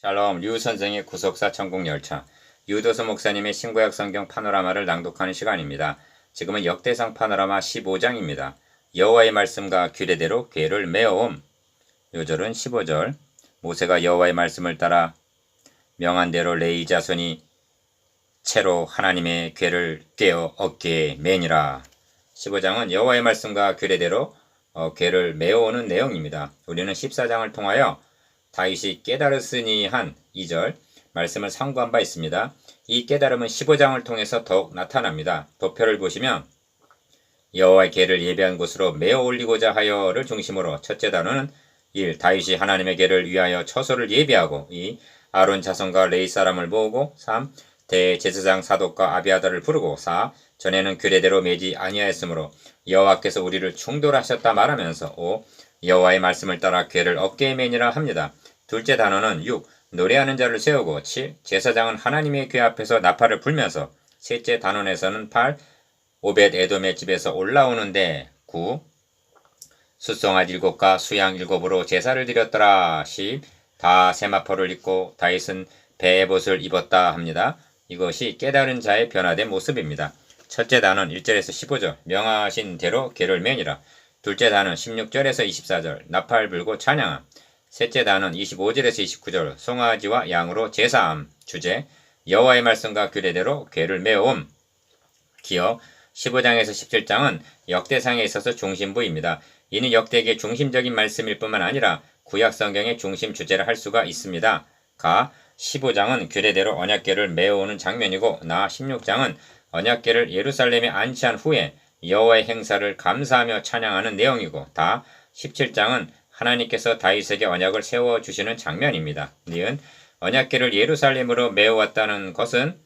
샬롬, 류 선생의 구속사 천국 열차. 유도수 목사님의 신구약 성경 파노라마를 낭독하는 시간입니다. 지금은 역대상 파노라마 15장입니다. 여호와의 말씀과 규례대로 궤를 메어옴. 요절은 15절. 모세가 여호와의 말씀을 따라 명한 대로 레위 자손이 채로 하나님의 궤를 꿰어 어깨에 매니라. 15장은 여호와의 말씀과 규례대로 궤를 메어오는 내용입니다. 우리는 14장을 통하여 다윗이 깨달았으니 한 2절 말씀을 상고한 바 있습니다. 이 깨달음은 15장을 통해서 더욱 나타납니다. 도표를 보시면 여호와의 궤를 예배한 곳으로 메어 올리고자 하여를 중심으로 첫째 단어는 1. 다윗이 하나님의 궤를 위하여 처소를 예배하고 2. 아론 자손과 레위 사람을 모으고 3. 대제사장 사독과 아비아다를 부르고 4. 전에는 규례대로 매지 아니하였으므로 여호와께서 우리를 충돌하셨다 말하면서 5. 여호와의 말씀을 따라 궤를 어깨에 매니라 합니다. 둘째 단어는 6. 노래하는 자를 세우고 7. 제사장은 하나님의 궤 앞에서 나팔을 불면서 셋째 단원에서는 8. 오벳 에돔의 집에서 올라오는데 9. 숫송아지 7과 수양 7으로 제사를 드렸더라. 10. 다 세마포를 입고 다윗은 베옷을 입었다 합니다. 이것이 깨달은 자의 변화된 모습입니다. 첫째 단원 1절에서 15절 명하신 대로 궤를 매니라. 둘째 단원 16절에서 24절 나팔 불고 찬양함. 셋째 단원 25절에서 29절 송아지와 양으로 제사함. 주제 여호와의 말씀과 규례대로 궤를 메어옴. 기억 15장에서 17장은 역대상에 있어서 중심부입니다. 이는 역대기의 중심적인 말씀일 뿐만 아니라 구약 성경의 중심 주제를 할 수가 있습니다. 가 15장은 규례대로 언약궤를 메어오는 장면이고 나 16장은 언약궤를 예루살렘에 안치한 후에 여호와의 행사를 감사하며 찬양하는 내용이고 다 17장은 하나님께서 다윗에게 언약을 세워주시는 장면입니다. 니은 언약궤를 예루살렘으로 메어왔다는 것은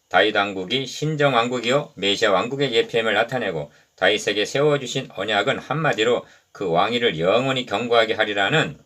다윗 왕국이 신정왕국이요 메시아 왕국의 예표임을 나타내고 다윗에게 세워주신 언약은 한마디로 그 왕위를 영원히 경고하게 하리라는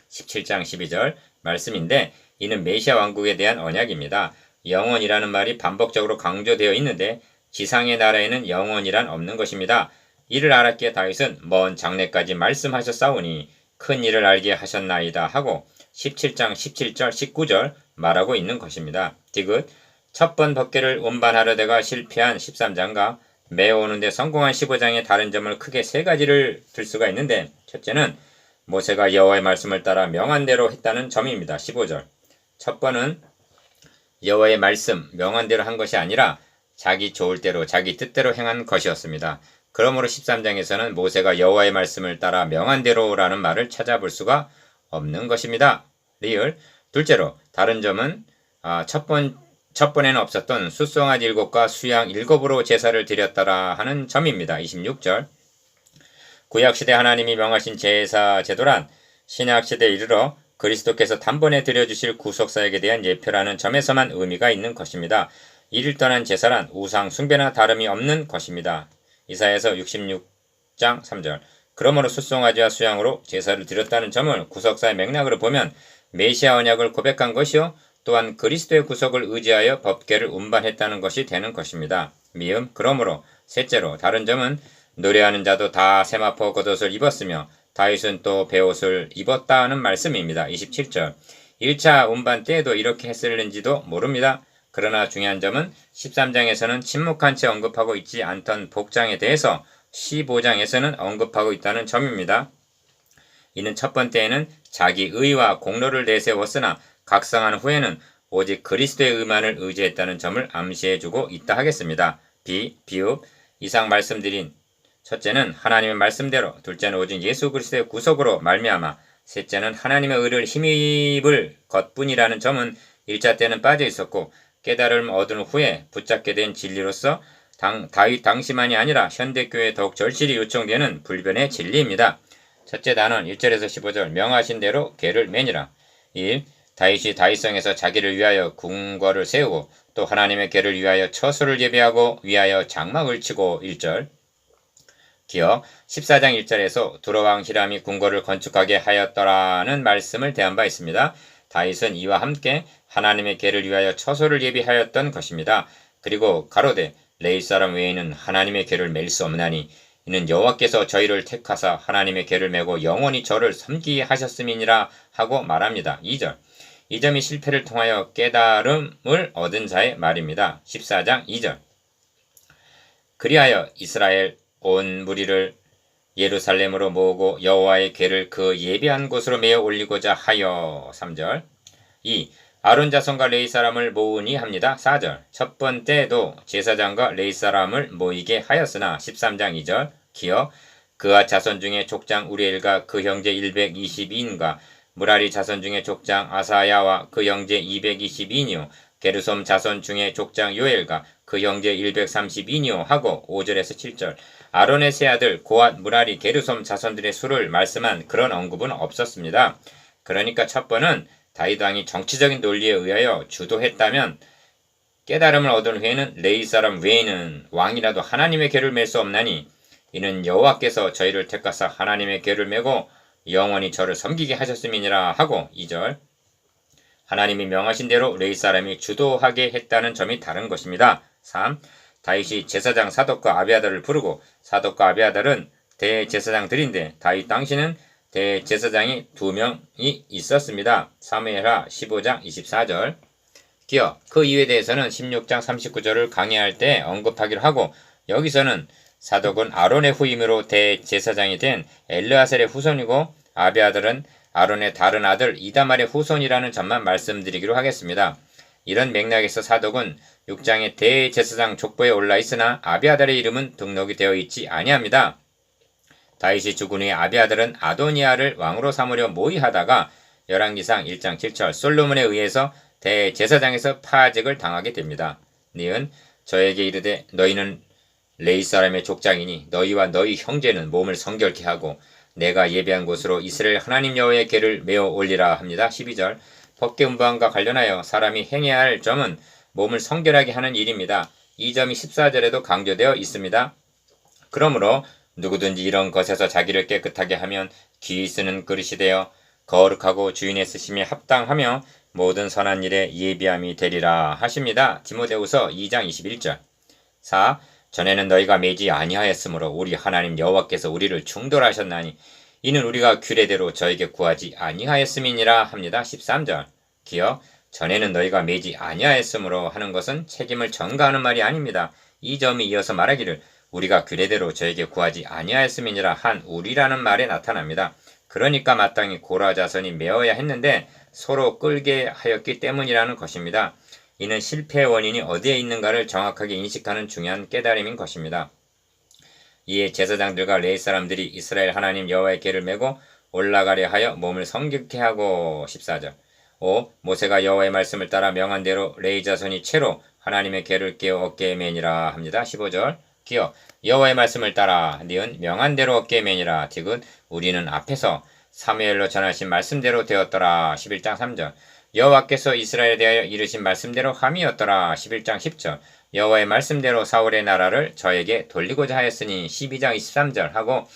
17장 12절 말씀인데 이는 메시아 왕국에 대한 언약입니다. 영원이라는 말이 반복적으로 강조되어 있는데 지상의 나라에는 영원이란 없는 것입니다. 이를 알았기에 다윗은 먼 장래까지 말씀하셨사오니 큰 일을 알게 하셨나이다 하고 17장 17절 19절 말하고 있는 것입니다. 디귿 첫 번 법궤를 운반하려다가 실패한 13장과 메어오는데 성공한 15장의 다른 점을 크게 세 가지를 들 수가 있는데 첫째는 모세가 여호와의 말씀을 따라 명한 대로 했다는 점입니다. 15절 첫 번은 여호와의 말씀 명한 대로 한 것이 아니라 자기 좋을 대로 자기 뜻대로 행한 것이었습니다. 그러므로 13장에서는 모세가 여호와의 말씀을 따라 명한 대로라는 말을 찾아볼 수가 없는 것입니다. 리을 둘째로 다른 점은 첫 번에는 없었던 숫송아지 7과 수양 7으로 제사를 드렸더라 하는 점입니다. 26절 구약시대 하나님이 명하신 제사 제도란 신약시대에 이르러 그리스도께서 단번에 드려주실 구속사역에 대한 예표라는 점에서만 의미가 있는 것입니다. 이를 떠난 제사란 우상 숭배나 다름이 없는 것입니다. 이사야서 66장 3절 그러므로 숫송아지와 수양으로 제사를 드렸다는 점을 구속사의 맥락으로 보면 메시아 언약을 고백한 것이요 또한 그리스도의 구속을 의지하여 법궤를 운반했다는 것이 되는 것입니다. 미음 그러므로 셋째로 다른 점은 노래하는 자도 다 세마포 겉옷을 입었으며 다윗은 또 베옷을 입었다는 말씀입니다. 27절 1차 운반 때에도 이렇게 했을는지도 모릅니다. 그러나 중요한 점은 13장에서는 침묵한 채 언급하고 있지 않던 복장에 대해서 15장에서는 언급하고 있다는 점입니다. 이는 첫 번째에는 자기 의와 공로를 내세웠으나 각성한 후에는 오직 그리스도의 의만을 의지했다는 점을 암시해주고 있다 하겠습니다. 비읍 이상 말씀드린 첫째는 하나님의 말씀대로 둘째는 오직 예수 그리스도의 구속으로 말미암아 셋째는 하나님의 의를 힘입을 것뿐이라는 점은 1차 때는 빠져 있었고 깨달음 얻은 후에 붙잡게 된 진리로서 다윗 당시만이 아니라 현대교회에 더욱 절실히 요청되는 불변의 진리입니다. 첫째 단원 1절에서 15절 명하신 대로 궤를 매니라. 1. 다윗이 다윗성에서 자기를 위하여 궁궐을 세우고 또 하나님의 궤를 위하여 처소를 예배하고 위하여 장막을 치고 1절 기억 14장 1절에서 두로왕 히람이 궁궐을 건축하게 하였더라는 말씀을 대한 바 있습니다. 다윗은 이와 함께 하나님의 궤를 위하여 처소를 예비하였던 것입니다. 그리고 가로되 레위 사람 외에는 하나님의 궤를 맬 수 없나니 이는 여호와께서 저희를 택하사 하나님의 궤를 메고 영원히 저를 섬기게 하셨음이니라 하고 말합니다. 2절 이 점이 실패를 통하여 깨달음을 얻은 자의 말입니다. 14장 2절. 그리하여 이스라엘 온 무리를 예루살렘으로 모으고 여호와의 궤를 그 예비한 곳으로 메어 올리고자 하여. 3절. 2. 아론 자손과 레위 사람을 모으니 합니다. 4절. 첫 번째도 제사장과 레위 사람을 모이게 하였으나. 13장 2절. 기어 그아 자손 중에 족장 우리엘과 그 형제 122인과 무라리 자손 중에 족장 아사야와 그 형제 222이요 게르솜 자손 중에 족장 요엘과 그 형제 132이요 하고 5절에서 7절. 아론의 세 아들 고앗 무라리 게르솜 자손들의 수를 말씀한 그런 언급은 없었습니다. 그러니까 첫 번은 다윗 왕이 정치적인 논리에 의하여 주도했다면 깨달음을 얻은 후에는 레위 사람 외에는 왕이라도 하나님의 궤를 맬 수 없나니 이는 여호와께서 저희를 택하사 하나님의 궤를 메고 영원히 저를 섬기게 하셨음이니라 하고. 2절. 하나님이 명하신 대로 레위 사람이 주도하게 했다는 점이 다른 것입니다. 3. 다윗이 제사장 사독과 아비아달을 부르고 사독과 아비아달은 대제사장들인데 다윗 당시는 대제사장이 2명이 있었습니다. 사무엘하 15장 24절. 기어 그 이유에 대해서는 16장 39절을 강의할 때 언급하기로 하고, 여기서는 사독은 아론의 후임으로 대제사장이 된 엘르아셀의 후손이고 아비아달은 아론의 다른 아들 이다말의 후손이라는 점만 말씀드리기로 하겠습니다. 이런 맥락에서 사독은 6장의 대제사장 족보에 올라 있으나 아비아달의 이름은 등록이 되어 있지 아니합니다. 다윗이 죽은 후에 아비아달은 아도니아를 왕으로 삼으려 모의하다가 열왕기상 1장 7절 솔로몬에 의해서 대제사장에서 파직을 당하게 됩니다. 니은 저에게 이르되 너희는 레위 사람의 족장이니 너희와 너희 형제는 몸을 성결케 하고 내가 예비한 곳으로 이스라엘 하나님 여호와의 궤를 메어 올리라 합니다. 12절. 법궤 운반과 관련하여 사람이 행해야 할 점은 몸을 성결하게 하는 일입니다. 이 점이 14절에도 강조되어 있습니다. 그러므로 누구든지 이런 것에서 자기를 깨끗하게 하면 귀 쓰는 그릇이 되어 거룩하고 주인의 쓰심에 합당하며 모든 선한 일에 예비함이 되리라 하십니다. 디모데후서 2장 21절. 4. 전에는 너희가 매지 아니하였으므로 우리 하나님 여호와께서 우리를 충돌하셨나니 이는 우리가 규례대로 저에게 구하지 아니하였음이니라 합니다. 13절. 기어 전에는 너희가 매지 아니하였으므로 하는 것은 책임을 전가하는 말이 아닙니다. 이 점이 이어서 말하기를 우리가 규례대로 저에게 구하지 아니하였음이니라 한 우리라는 말에 나타납니다. 그러니까 마땅히 고라 자손이 메어야 했는데 서로 끌게 하였기 때문이라는 것입니다. 이는 실패의 원인이 어디에 있는가를 정확하게 인식하는 중요한 깨달음인 것입니다. 이에 제사장들과 레위 사람들이 이스라엘 하나님 여호와의 궤를 메고 올라가려 하여 몸을 성결케 하고. 14절. 5. 모세가 여호와의 말씀을 따라 명한 대로 레위 자손이 채로 하나님의 궤를 깨어 어깨에 매니라 합니다. 15절. 기어 여호와의 말씀을 따라 니은 명한 대로 어깨에 매니라 디귿 우리는 앞에서 사무엘로 전하신 말씀대로 되었더라. 11장 3절. 여호와께서 이스라엘에 대하여 이르신 말씀대로 함이었더라. 11장 10절. 여호와의 말씀대로 사울의 나라를 저에게 돌리고자 하였으니. 12장 23절 하고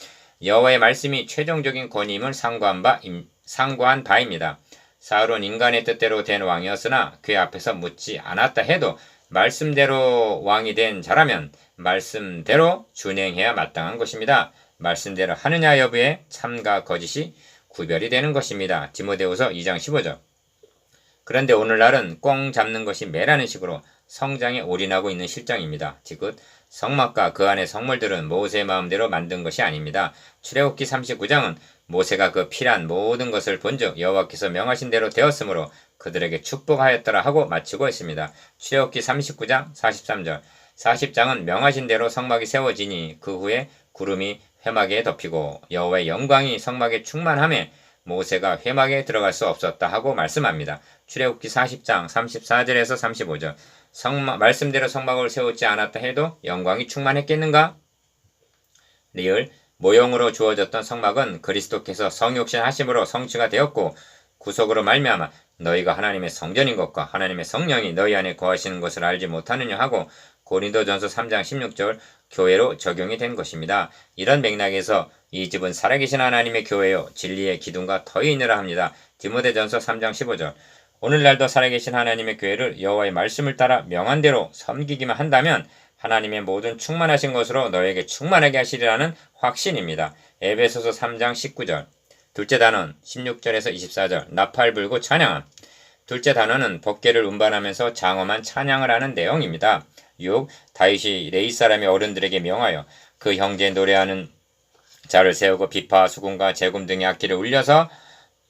여호와의 말씀이 최종적인 권위임을 상고한 바입니다. 사울은 인간의 뜻대로 된 왕이었으나 그의 앞에서 묻지 않았다 해도 말씀대로 왕이 된 자라면 말씀대로 준행해야 마땅한 것입니다. 말씀대로 하느냐 여부에 참과 거짓이 구별이 되는 것입니다. 디모데후서 2장 15절. 그런데 오늘날은 꽁 잡는 것이 매라는 식으로 성장에 올인하고 있는 실정입니다. 디귿 성막과 그 안의 성물들은 모세의 마음대로 만든 것이 아닙니다. 출애굽기 39장은 모세가 그 필요한 모든 것을 본즉 여호와께서 명하신 대로 되었으므로 그들에게 축복하였더라 하고 마치고 있습니다. 출애굽기 39장 43절. 40장은 명하신 대로 성막이 세워지니 그 후에 구름이 회막에 덮이고 여호와의 영광이 성막에 충만하며 모세가 회막에 들어갈 수 없었다 하고 말씀합니다. 출애굽기 40장 34절에서 35절. 말씀대로 성막을 세우지 않았다 해도 영광이 충만했겠는가? 리을 모형으로 주어졌던 성막은 그리스도께서 성육신 하심으로 성취가 되었고 구속으로 말미암아 너희가 하나님의 성전인 것과 하나님의 성령이 너희 안에 거하시는 것을 알지 못하느냐 하고 고린도전서 3장 16절 교회로 적용이 된 것입니다. 이런 맥락에서 이 집은 살아계신 하나님의 교회요 진리의 기둥과 터이니라 합니다. 디모데전서 3장 15절. 오늘날도 살아계신 하나님의 교회를 여호와의 말씀을 따라 명한 대로 섬기기만 한다면 하나님의 모든 충만하신 것으로 너에게 충만하게 하시리라는 확신입니다. 에베소서 3장 19절. 둘째 단원 16절에서 24절. 나팔 불고 찬양함. 둘째 단어는 법궤를 운반하면서 장엄한 찬양을 하는 내용입니다. 6. 다윗이 레위 사람의 어른들에게 명하여 그 형제 노래하는 자를 세우고 비파, 수금과 재금 등의 악기를 울려서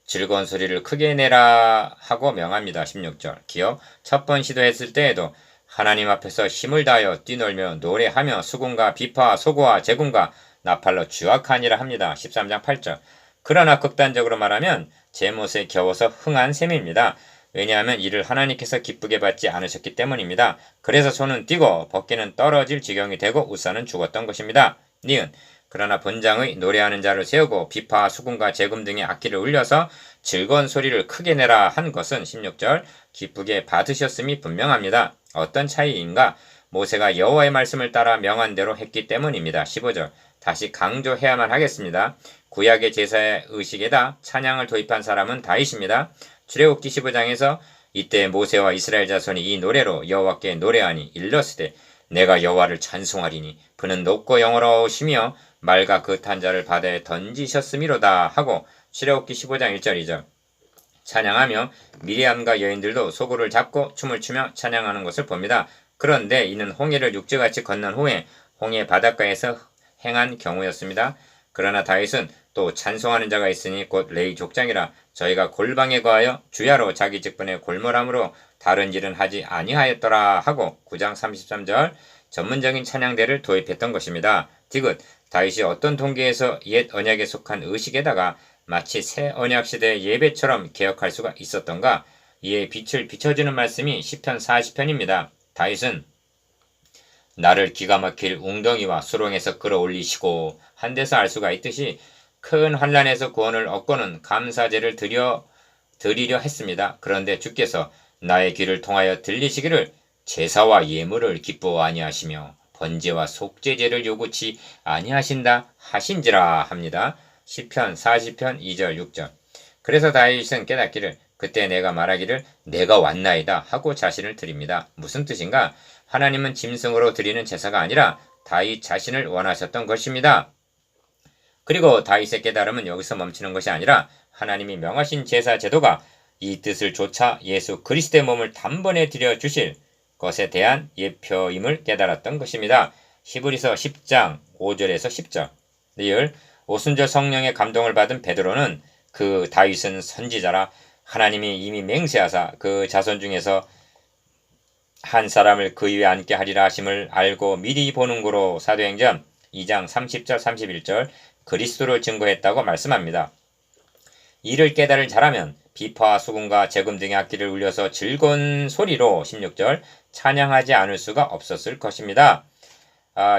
즐거운 소리를 크게 내라 하고 명합니다. 16절. 기억. 첫 번 시도했을 때에도 하나님 앞에서 힘을 다하여 뛰놀며 노래하며 수금과 비파, 소고와 재금과 나팔로 주악하니라 합니다. 13장 8절. 그러나 극단적으로 말하면 제못에 겨워서 흥한 셈입니다. 왜냐하면 이를 하나님께서 기쁘게 받지 않으셨기 때문입니다. 그래서 손은 띄고 벗기는 떨어질 지경이 되고 우사는 죽었던 것입니다. 니은. 그러나 본장의 노래하는 자를 세우고 비파, 수금과 재금 등의 악기를 울려서 즐거운 소리를 크게 내라 한 것은 16절 기쁘게 받으셨음이 분명합니다. 어떤 차이인가? 모세가 여호와의 말씀을 따라 명한 대로 했기 때문입니다. 15절 다시 강조해야만 하겠습니다. 구약의 제사의 의식에다 찬양을 도입한 사람은 다윗입니다. 출애굽기 15장에서 이때 모세와 이스라엘 자손이 이 노래로 여호와께 노래하니 일렀으되 내가 여호와를 찬송하리니 그는 높고 영원하시며 말과 그 탄자를 바다에 던지셨음이로다 하고 출애굽기 15장 1절 2절 찬양하며 미리암과 여인들도 소구를 잡고 춤을 추며 찬양하는 것을 봅니다. 그런데 이는 홍해를 육지같이 건넌 후에 홍해 바닷가에서 행한 경우였습니다. 그러나 다윗은 또 찬송하는 자가 있으니 곧 레위 족장이라 저희가 골방에 거하여 주야로 자기 직분에 골몰함으로 다른 일은 하지 아니하였더라 하고 9장 33절 전문적인 찬양대를 도입했던 것입니다. 디귿 다윗이 어떤 통계에서 옛 언약에 속한 의식에다가 마치 새 언약 시대의 예배처럼 개혁할 수가 있었던가? 이에 빛을 비춰주는 말씀이 시편 40편입니다. 다윗은 나를 기가 막힐 웅덩이와 수렁에서 끌어올리시고 한 데서 알 수가 있듯이 큰 환난에서 구원을 얻고는 감사제를 드리려 했습니다. 그런데 주께서 나의 귀를 통하여 들리시기를 제사와 예물을 기뻐 아니하시며 번제와 속죄제를 요구치 아니하신다 하신지라 합니다. 시편 40편 2절 6절 그래서 다윗은 깨닫기를 그때 내가 말하기를 내가 왔나이다 하고 자신을 드립니다. 무슨 뜻인가? 하나님은 짐승으로 드리는 제사가 아니라 다윗 자신을 원하셨던 것입니다. 그리고 다윗의 깨달음은 여기서 멈추는 것이 아니라 하나님이 명하신 제사 제도가 이 뜻을 좇아 예수 그리스도의 몸을 단번에 드려주실 것에 대한 예표임을 깨달았던 것입니다. 히브리서 10장 5절에서 10절 리을 오순절 성령의 감동을 받은 베드로는 그 다윗은 선지자라 하나님이 이미 맹세하사 그 자손 중에서 한 사람을 그 위에 앉게 하리라 하심을 알고 미리 보는 고로 사도행전 2장 30절 31절 그리스도를 증거했다고 말씀합니다. 이를 깨달을 자라면 비파와 수금과 재금 등의 악기를 울려서 즐거운 소리로 16절 찬양하지 않을 수가 없었을 것입니다.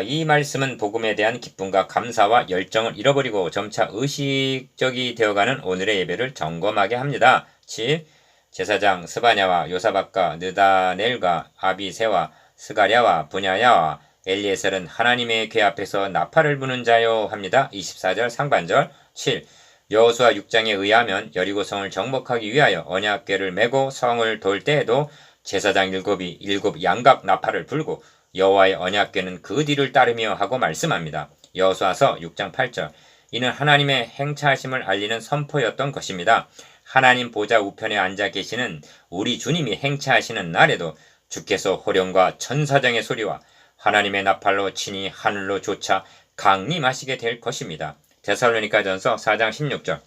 이 말씀은 복음에 대한 기쁨과 감사와 열정을 잃어버리고 점차 의식적이 되어가는 오늘의 예배를 점검하게 합니다. 7. 제사장 스바냐와 요사박과 느다넬과 아비세와 스가랴와 분야야와 엘리에셀은 하나님의 궤 앞에서 나팔을 부는 자요 합니다. 24절 상반절 7. 여호수아 6장에 의하면 여리고성을 정복하기 위하여 언약궤를 메고 성을 돌 때에도 제사장 일곱이 일곱 양각 나팔을 불고 여호와의 언약궤는 그 뒤를 따르며 하고 말씀합니다. 여호수아서 6장 8절 이는 하나님의 행차하심을 알리는 선포였던 것입니다. 하나님 보좌 우편에 앉아 계시는 우리 주님이 행차하시는 날에도 주께서 호령과 천사장의 소리와 하나님의 나팔로 친히 하늘로 솟아 강림하시게 될 것입니다. 데살로니가전서 4장 16절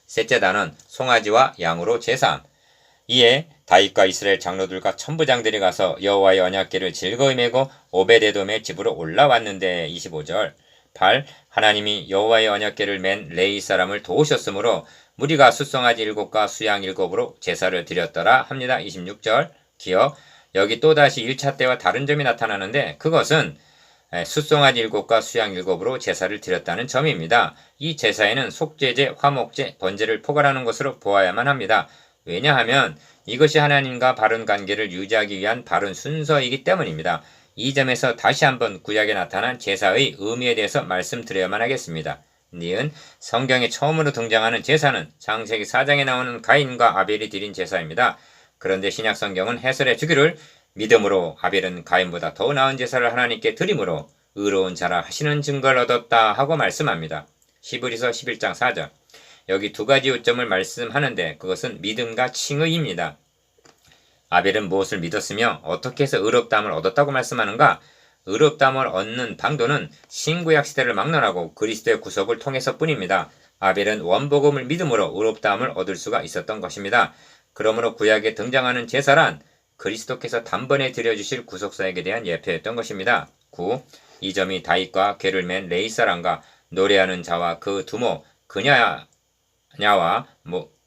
셋째 단은 송아지와 양으로 제사함 이에 다윗과 이스라엘 장로들과 천부장들이 가서 여호와의 언약궤를 즐거이 메고 오베데돔의 집으로 올라왔는데 25절 8. 하나님이 여호와의 언약궤를 맨 레위 사람을 도우셨으므로 무리가 숫송아지 7과 수양 7으로 제사를 드렸더라 합니다. 26절 기억 여기 또다시 1차 때와 다른 점이 나타나는데 그것은 숫송아지 7과 수양 7으로 제사를 드렸다는 점입니다. 이 제사에는 속죄제, 화목제, 번제를 포괄하는 것으로 보아야만 합니다. 왜냐하면 이것이 하나님과 바른 관계를 유지하기 위한 바른 순서이기 때문입니다. 이 점에서 다시 한번 구약에 나타난 제사의 의미에 대해서 말씀드려야만 하겠습니다. 니은 성경에 처음으로 등장하는 제사는 창세기 4장에 나오는 가인과 아벨이 드린 제사입니다. 그런데 신약 성경은 해설해 주기를 믿음으로 아벨은 가인보다 더 나은 제사를 하나님께 드림으로 의로운 자라 하시는 증거를 얻었다 하고 말씀합니다. 히브리서 11장 4절 여기 두 가지 요점을 말씀하는데 그것은 믿음과 칭의입니다. 아벨은 무엇을 믿었으며 어떻게 해서 의롭다함을 얻었다고 말씀하는가? 의롭다함을 얻는 방도는 신구약 시대를 막론하고 그리스도의 구속을 통해서 뿐입니다. 아벨은 원복음을 믿음으로 의롭다함을 얻을 수가 있었던 것입니다. 그러므로 구약에 등장하는 제사란 그리스도께서 단번에 드려주실 구속사역에 대한 예표였던 것입니다. 9. 이 점이 다윗과 궤를 맨 레이사랑과 노래하는 자와 그 두모 그냐와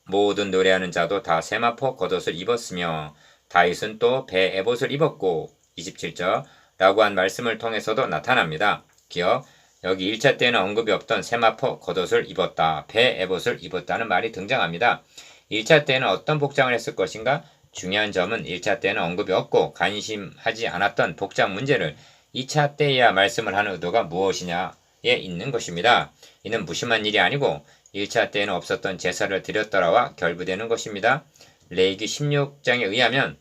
모든 노래하는 자도 다 세마포 겉옷을 입었으며 다윗은 또 배 에봇을 입었고 27절 라고 한 말씀을 통해서도 나타납니다. 기억, 여기 1차 때는 언급이 없던 세마포 겉옷을 입었다, 배 에봇을 입었다는 말이 등장합니다. 1차 때는 어떤 복장을 했을 것인가? 중요한 점은 1차 때는 언급이 없고 관심하지 않았던 복장 문제를 2차 때에야 말씀을 하는 의도가 무엇이냐에 있는 것입니다. 이는 무심한 일이 아니고 1차 때에는 없었던 제사를 드렸더라와 결부되는 것입니다. 레위기 16장에 의하면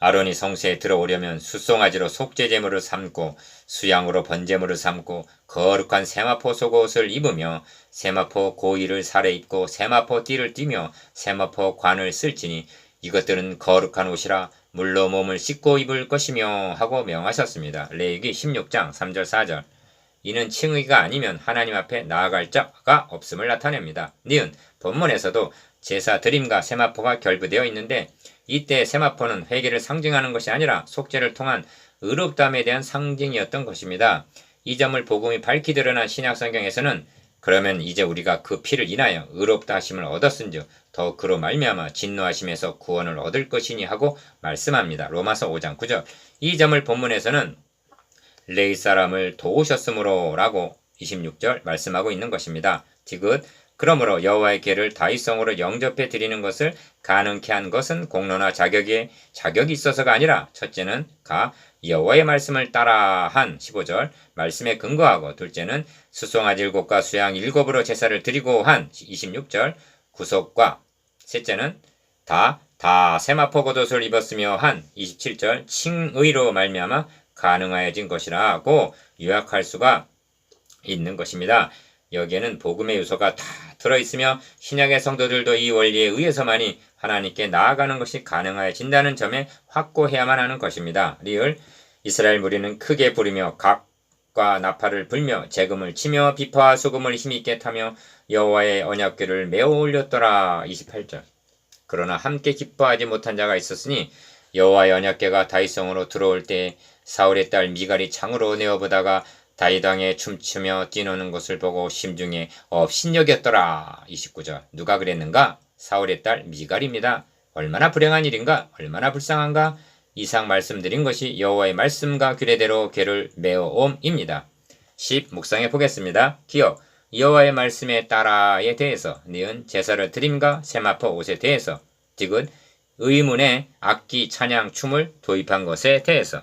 아론이 성소에 들어오려면 숫송아지로 속죄제물을 삼고 수양으로 번제물을 삼고 거룩한 세마포 속옷을 입으며 세마포 고이를 살에 입고 세마포 띠를 띠며 세마포 관을 쓸지니 이것들은 거룩한 옷이라 물로 몸을 씻고 입을 것이며 하고 명하셨습니다. 레위기 16장 3절 4절. 이는 칭의가 아니면 하나님 앞에 나아갈 자가 없음을 나타냅니다. 니은 본문에서도 제사 드림과 세마포가 결부되어 있는데 이때 세마포는 회개를 상징하는 것이 아니라 속죄를 통한 의롭다함에 대한 상징이었던 것입니다. 이 점을 복음이 밝히 드러난 신약성경에서는 그러면 이제 우리가 그 피를 인하여 의롭다 하심을 얻었은즉 더 그로 말미암아 진노하심에서 구원을 얻을 것이니 하고 말씀합니다. 로마서 5장 9절. 이 점을 본문에서는 레위 사람을 도우셨으므로 라고 26절 말씀하고 있는 것입니다. 디귿 그러므로 여호와의 궤를 다윗성으로 영접해 드리는 것을 가능케 한 것은 공로나 자격이 있어서가 아니라 첫째는 여호와의 말씀을 따라한 15절 말씀에 근거하고 둘째는 수송아지 7과 수양 7으로 제사를 드리고 한 26절 구속과 셋째는 다 세마포 겉옷을 입었으며 한 27절 칭의로 말미암아 가능하여진 것이라고 요약할 수가 있는 것입니다. 여기에는 복음의 요소가 다 들어있으며 신약의 성도들도 이 원리에 의해서만이 하나님께 나아가는 것이 가능하여진다는 점에 확고해야만 하는 것입니다. 리을 이스라엘 무리는 크게 부르며 각과 나팔을 불며 재금을 치며 비파와 수금을 힘있게 타며 여호와의 언약궤를 메어 올렸더라. 28절. 그러나 함께 기뻐하지 못한 자가 있었으니 여호와의 언약궤가 다윗성으로 들어올 때 사울의 딸 미갈이 창으로 내어보다가 다윗 왕에 춤추며 뛰노는 것을 보고 심중에 업신여겼더라. 29절. 누가 그랬는가? 사울의 딸 미갈입니다. 얼마나 불행한 일인가? 얼마나 불쌍한가? 이상 말씀드린 것이 여호와의 말씀과 규례대로 궤를 메어옴입니다. 10. 묵상해 보겠습니다. 기억. 여호와의 말씀에 따라에 대해서 니은 제사를 드림과 세마포 옷에 대해서 디귿 의문의 악기 찬양 춤을 도입한 것에 대해서